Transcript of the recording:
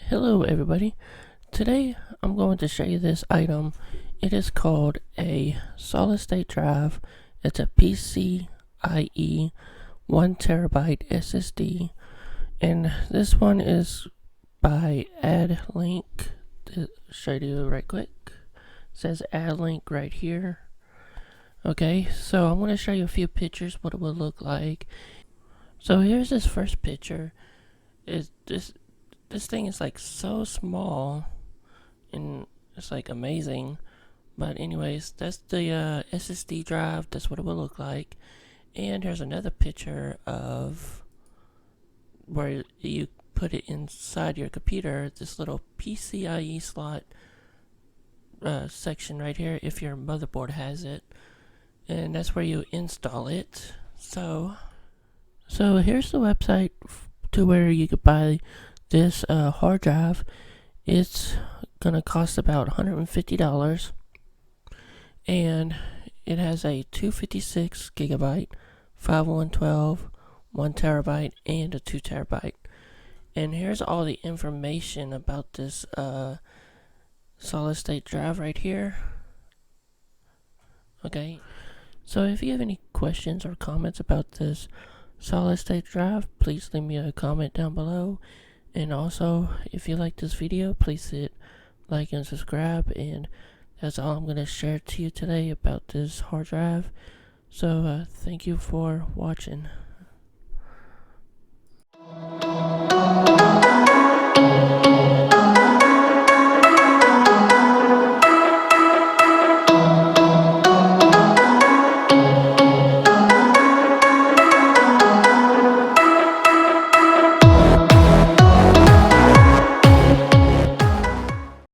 Hello everybody. Today I'm going to show you this item. It is called a solid state drive. It's a PCIe 1TB SSD, and this one is by addlink. To show you right quick, it says addlink right here. Okay, so I'm going to show you a few pictures what it would look like. So here's this first picture. This thing is like so small and it's like amazing. But anyways, that's the SSD drive. That's what it will look like. And here's another picture of where you put it inside your computer. This little PCIe slot section right here, if your motherboard has it, and that's where you install it. So here's the website to where you could buy this hard drive. It's gonna cost about $150, and it has a 256 gigabyte, 5112, 1 terabyte, and a 2 terabyte. And here's all the information about this solid state drive right here. Okay, so if you have any questions or comments about this solid state drive, please leave me a comment down below. And also, if you like this video, please hit like and subscribe. And that's all I'm going to share to you today about this hard drive. So thank you for watching.